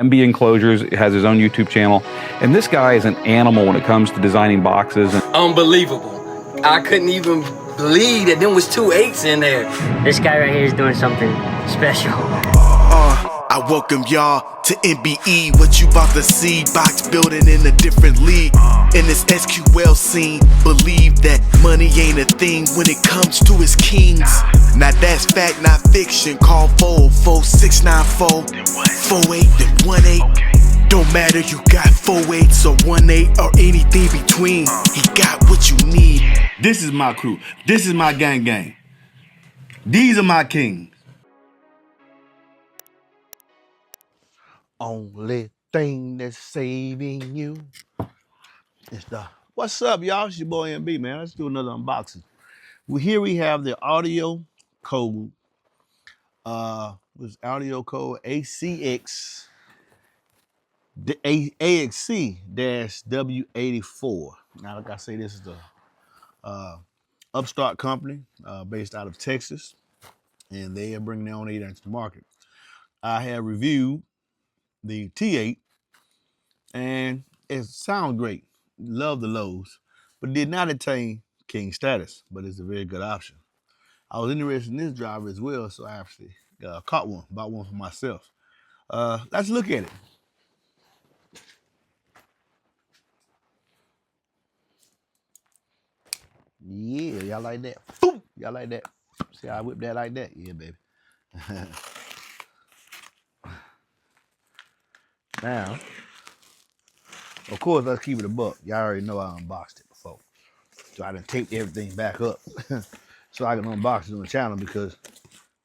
MB Enclosures has his own YouTube channel, and this guy is an animal when it comes to designing boxes. Unbelievable. I couldn't even believe that there was 2 8s in there. This guy right here is doing something special. I welcome y'all to MBE. What you about to see, box building in a different league. In this SQL scene, believe that money ain't a thing when it comes to his kings. Now that's fact, not fiction. Call 44694 48 then 18. Don't matter, you got 4 8s or 1 8 or anything between. He got what you need. This is my crew. This is my gang. These are my kings. Only thing that's saving you is the... What's up, y'all? It's your boy MB, man. Let's do another unboxing. Here we have the audio code. Was audio code ACX AXC-W84. Now, like I say, this is the upstart company based out of Texas, and they are bringing their own 8-inch to market. I have reviewed the T8, and it sounds great. Love the lows, but did not attain king status, but it's a very good option. I was interested in this driver as well, so I actually bought one for myself. Let's look at it. Yeah, y'all like that? Boom! Y'all like that? See how I whip that like that? Yeah, baby. Now, of course, let's keep it a buck. Y'all already know I unboxed it before. So I done taped everything back up so I can unbox it on the channel because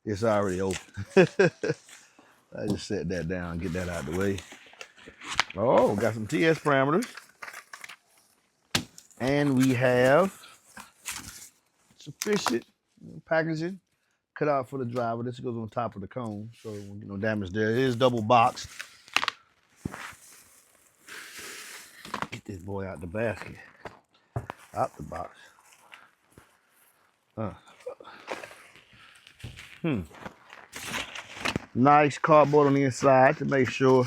it's already open. I just set that down and get that out of the way. Oh, got some TS parameters. And we have sufficient packaging cut out for the driver. This goes on top of the cone, so no damage there. It is double boxed. Get this boy out the basket, out the box. Nice cardboard on the inside to make sure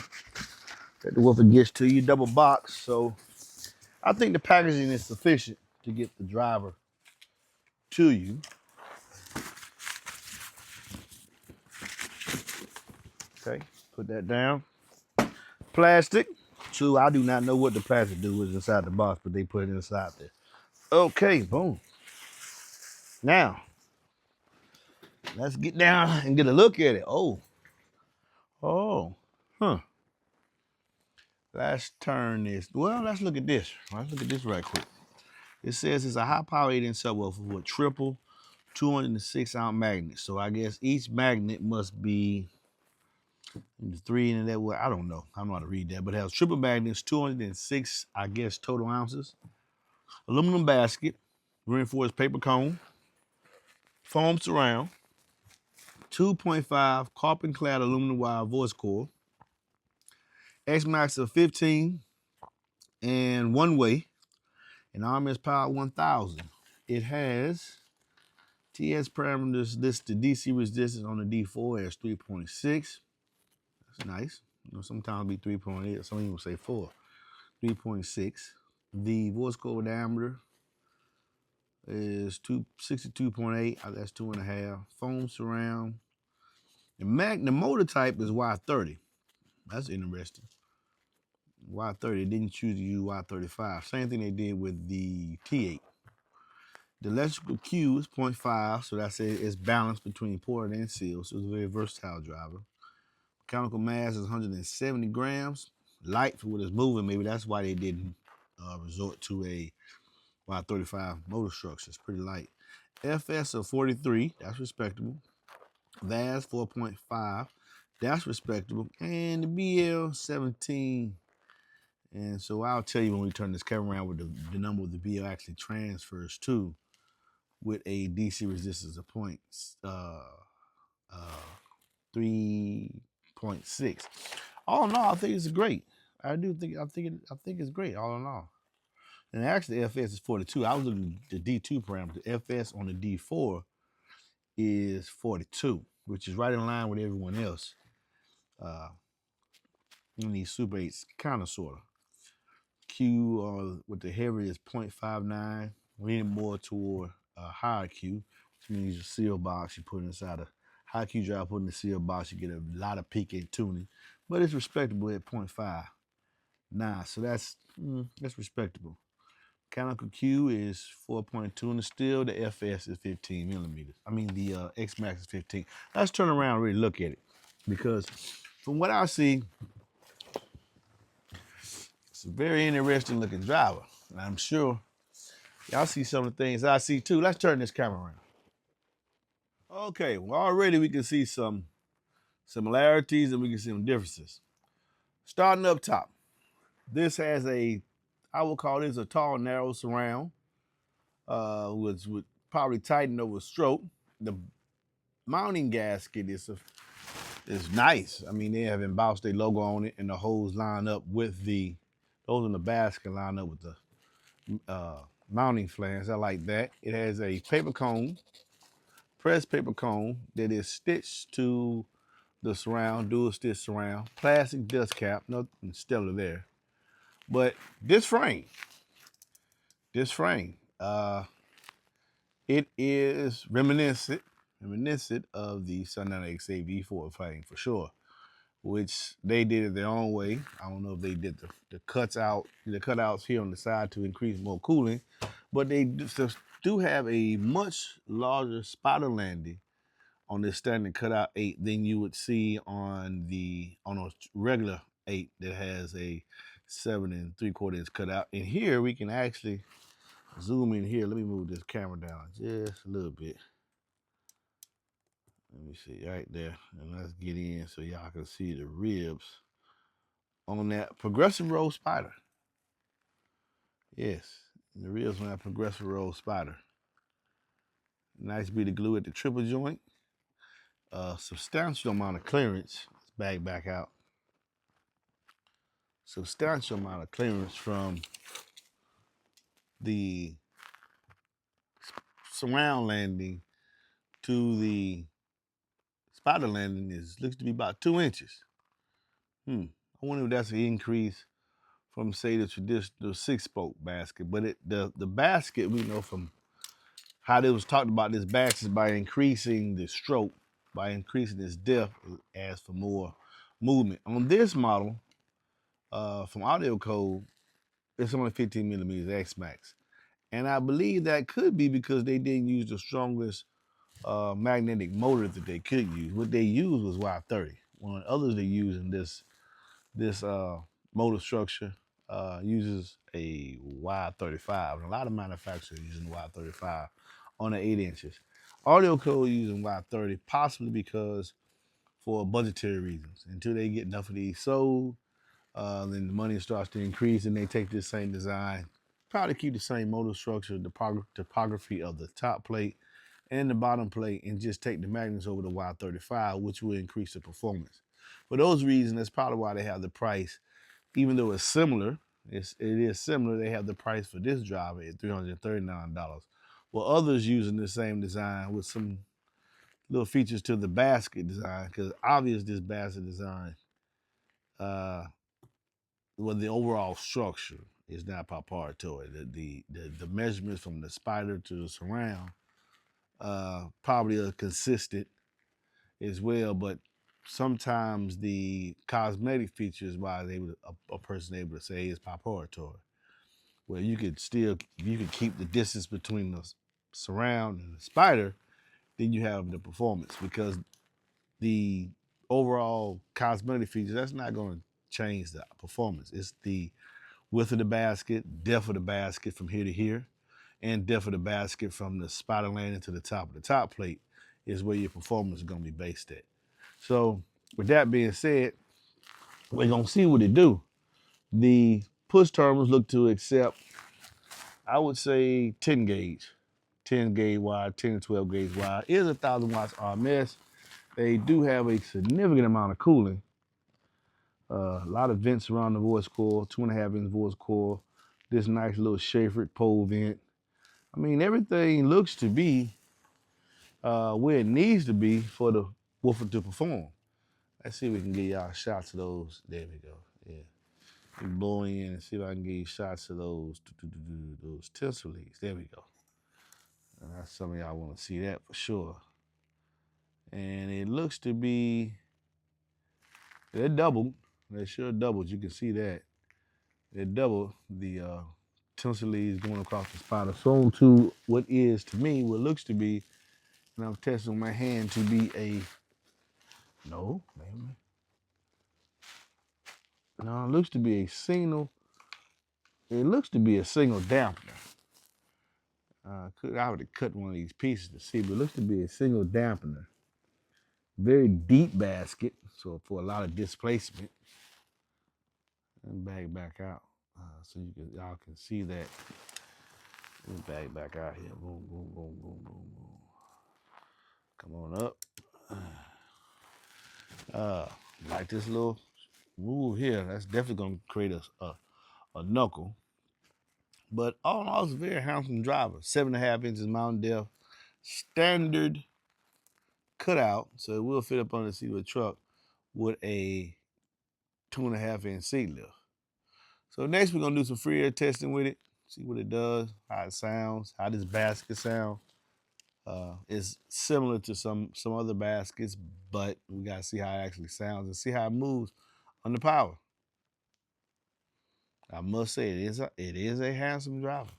that the woofer gets to you. Double box, so I think the packaging is sufficient to get the driver to you. Okay, put that down. Plastic. So I do not know what the plastic do is inside the box, but they put it inside there. Okay, boom. Now, let's get down and get a look at it. Oh, let's turn this. Well, let's look at this. Let's look at this right quick. It says it's a high-power 8-inch subwoofer with triple 206-ounce magnets. So I guess each magnet must be 3 in that way. I don't know. I don't know how to read that, but it has triple magnets, 206, I guess, total ounces. Aluminum basket, reinforced paper cone, foam surround, 2.5 carbon-clad aluminum wire voice coil, X-Max of 15 and one-way, and RMS power 1000. It has TS parameters listed. DC resistance on the D4 as 3.6. That's nice. Sometimes it'll be 3.8, some people say 4. 3.6. The voice coil diameter is 62.8. That's 2.5. Foam surround. The motor type is Y30. That's interesting. Y30. They didn't choose to use Y35. Same thing they did with the T8. The electrical Q is 0.5, so that's it's balanced between port and seal, so it's a very versatile driver. Mechanical mass is 170 grams. Light for what it's moving, maybe that's why they didn't resort to a Y35 motor structure. It's pretty light. FS of 43, that's respectable. VAS 4.5, that's respectable. And the BL 17. And so I'll tell you when we turn this camera around what the number of the BL actually transfers to with a DC resistance of 3.6. All in all, I think it's great. I think it's great, all in all. And actually, FS is 42. I was looking at the D2 parameter. FS on the D4 is 42, which is right in line with everyone else. And these Super 8s, kind of, sort of. Q with the heavy is 0.59, leaning more toward a higher Q, which means your seal box you put inside a high Q drive, put in the seal box, you get a lot of peak and tuning, but it's respectable at 0.59, so that's respectable. Mechanical Q is 4.2 and the steel. The FS is 15 millimeters. I mean, the X Max is 15. Let's turn around and really look at it, because from what I see, it's a very interesting looking driver. And I'm sure y'all see some of the things I see too. Let's turn this camera around. Okay, well, already we can see some similarities and we can see some differences. Starting up top, this has I would call this a tall, narrow surround, which would probably tighten over stroke. The mounting gasket is nice. I mean, they have embossed their logo on it, and the holes line up with those in the basket line up with the mounting flange. I like that. It has a paper cone, pressed paper cone that is stitched to the surround, dual stitch surround, plastic dust cap, nothing stellar there. But this frame, it is reminiscent of the Sundown XA V4 frame for sure, which they did it their own way. I don't know if they did the cutouts here on the side to increase more cooling, but they do have a much larger spider landing on this standard cutout 8 than you would see on a regular 8 that has a 7 3/4 inch cutout. And here we can actually zoom in here. Let me move this camera down just a little bit. Let me see, right there. And let's get in so y'all can see the ribs on that progressive roll spider. Yes, the ribs on that progressive roll spider. Nice bit of glue at the triple joint. Substantial amount of clearance. Let's back out. Substantial amount of clearance from the surround landing to the spider landing looks to be about 2 inches. I wonder if that's an increase from, say, the traditional 6-spoke basket. But the basket, we know from how it was talked about, this basket by increasing the stroke, by increasing its depth, it adds for more movement. On this model, from Audio Code, it's only 15 millimeters X Max. And I believe that could be because they didn't use the strongest magnetic motor that they could use. What they used was Y30. One of the others they use in this motor structure uses a Y35. And a lot of manufacturers are using Y35 on the 8 inches. Audio Code using Y30, possibly because for budgetary reasons. Until they get enough of these sold, then the money starts to increase and they take this same design, probably keep the same motor structure, the topography of the top plate and the bottom plate, and just take the magnets over to Y35, which will increase the performance. For those reasons, that's probably why they have the price, even though it's similar, it is similar, they have the price for this driver at $339. While others using the same design with some little features to the basket design, because obviously this basket design, the overall structure is not proprietary. The measurements from the spider to the surround probably are consistent as well, but sometimes the cosmetic features why a person able to say is proprietary. Well, you could keep the distance between the surround and the spider, then you have the performance, because the overall cosmetic features, that's not going to change the performance. It's the width of the basket, depth of the basket from here to here, and depth of the basket from the spider landing to the top of the top plate is where your performance is going to be based at. So with that being said, we're going to see what it do. The push terminals look to accept, I would say, 10 gauge wide, 10 to 12 gauge wide. It is 1,000 watts RMS. They do have a significant amount of cooling. A lot of vents around the voice coil, 2.5 inch voice coil. This nice little chamfered pole vent. I mean, everything looks to be where it needs to be for the woofer to perform. Let's see if we can get y'all shots of those. There we go. Yeah. You blow in and see if I can get you shots of those tinsel leads. There we go. And that's some of y'all want to see that for sure. And it looks to be, they're doubled. They sure doubled. You can see that. They're doubled the tinsel leads going across the spotter. Sewn to what is, to me, what looks to be, and I'm testing my hand to be a, no, maybe. No, it looks to be a single, it looks to be a single dampener. I would have cut one of these pieces to see, but it looks to be a single dampener. Very deep basket, so for a lot of displacement. And back out, so y'all can see that. Back out here. Boom, boom, boom, boom, boom, boom. Come on up. Like this little move here, that's definitely gonna create a knuckle. But all in all, it's a very handsome driver. 7.5 inches mountain depth, standard cutout, so it will fit up on the seat of a truck with a 2.5 inch seat lift. So next we're gonna do some free air testing with it, see what it does, how it sounds, how this basket sounds. It's similar to some other baskets, but we gotta see how it actually sounds and see how it moves under power. I must say it is a handsome driver.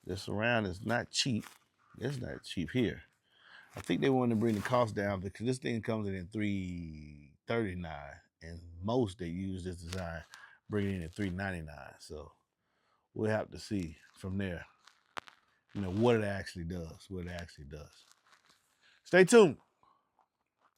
This surround is not cheap. It's not cheap here. I think they wanted to bring the cost down because this thing comes in at $339, and most they use this design bring it in at $399. So we'll have to see from there, what it actually does. Stay tuned.